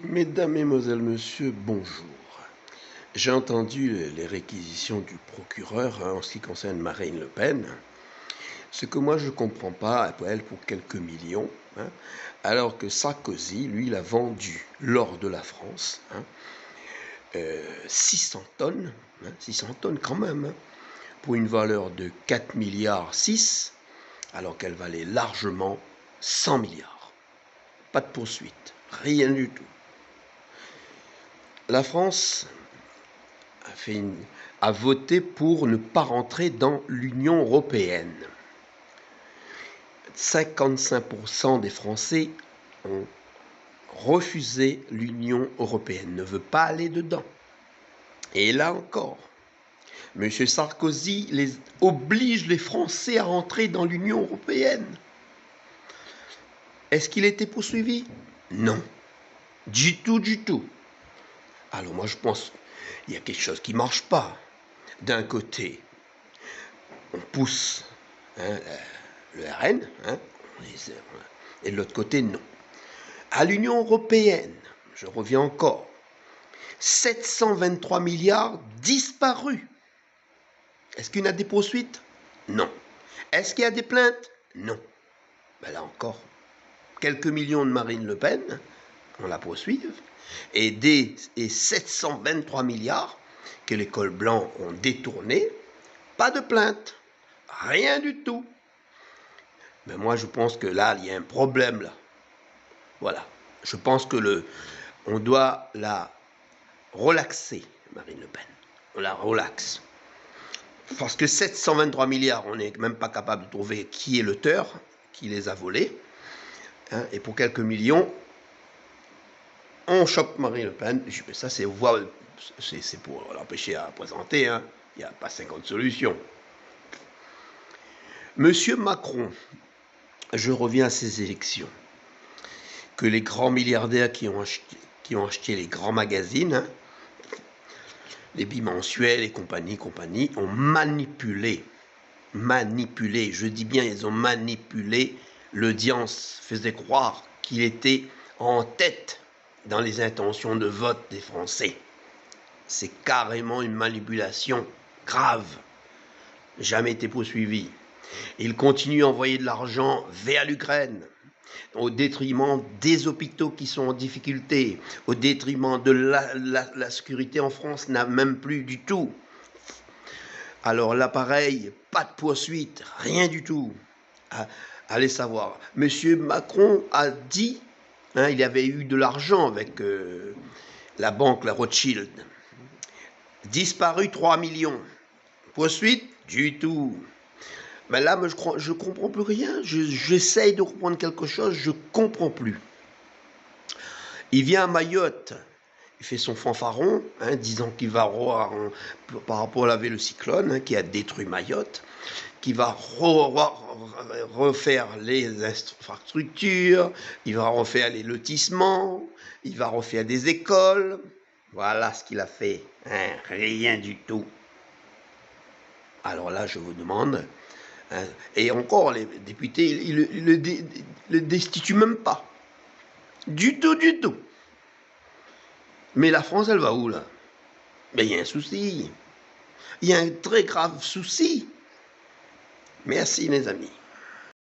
Mesdames, Mesdemoiselles, Messieurs, bonjour. J'ai entendu les réquisitions du procureur en ce qui concerne Marine Le Pen. Ce que moi je ne comprends pas, elle pour quelques millions, alors que Sarkozy, lui, l'a vendu lors de la France, 600 tonnes, 600 tonnes quand même, pour une valeur de 4 milliards 6, alors qu'elle valait largement 100 milliards. Pas de poursuite, rien du tout. La France a voté pour ne pas rentrer dans l'Union européenne. 55% des Français ont refusé l'Union européenne, ne veut pas aller dedans. Et là encore, M. Sarkozy oblige les Français à rentrer dans l'Union européenne. Est-ce qu'il était poursuivi? Non. Du tout, du tout. Alors moi je pense qu'il y a quelque chose qui ne marche pas. D'un côté, on pousse le RN, et de l'autre côté, non. À l'Union européenne, je reviens encore, 723 milliards disparus. Est-ce qu'il y a des poursuites? Non. Est-ce qu'il y a des plaintes? Non. Ben là encore, quelques millions de Marine Le Pen, on la poursuive, et 723 milliards que les cols blancs ont détournés, pas de plainte, rien du tout. Mais moi, je pense que là, il y a un problème là. Voilà. Je pense que on doit la relaxer, Marine Le Pen. On la relaxe. Parce que 723 milliards, on n'est même pas capable de trouver qui est l'auteur, qui les a volés. Et pour quelques millions, on chope Marine Le Pen. Ça, c'est pour l'empêcher à présenter. Il n'y a pas 50 solutions. Monsieur Macron, je reviens à ces élections. Que les grands milliardaires qui ont acheté les grands magazines, les bimensuels et compagnie, ont manipulé, je dis bien, ils ont manipulé l'audience, faisait croire qu'il était en tête dans les intentions de vote des Français. C'est carrément une manipulation grave, jamais été poursuivi. Il continue à envoyer de l'argent vers l'Ukraine, au détriment des hôpitaux qui sont en difficulté, au détriment de la sécurité en France, n'a même plus du tout. Alors là, pareil, pas de poursuite, rien du tout. Allez savoir. Monsieur Macron a dit, il avait eu de l'argent avec la banque, la Rothschild. Disparu 3 millions. Poursuite, du tout. Mais là, je ne comprends plus rien. J'essaye de comprendre quelque chose, je ne comprends plus. Il vient à Mayotte, il fait son fanfaron, disant qu'il va par rapport à le cyclone qui a détruit Mayotte, qui va refaire les infrastructures, il va refaire les lotissements, il va refaire des écoles. Voilà ce qu'il a fait. Rien du tout. Alors là, je vous demande, et encore, les députés, ils le destituent même pas. Du tout, du tout. Mais la France, elle va où, là? Ben, il y a un souci. Il y a un très grave souci. Merci, mes amis.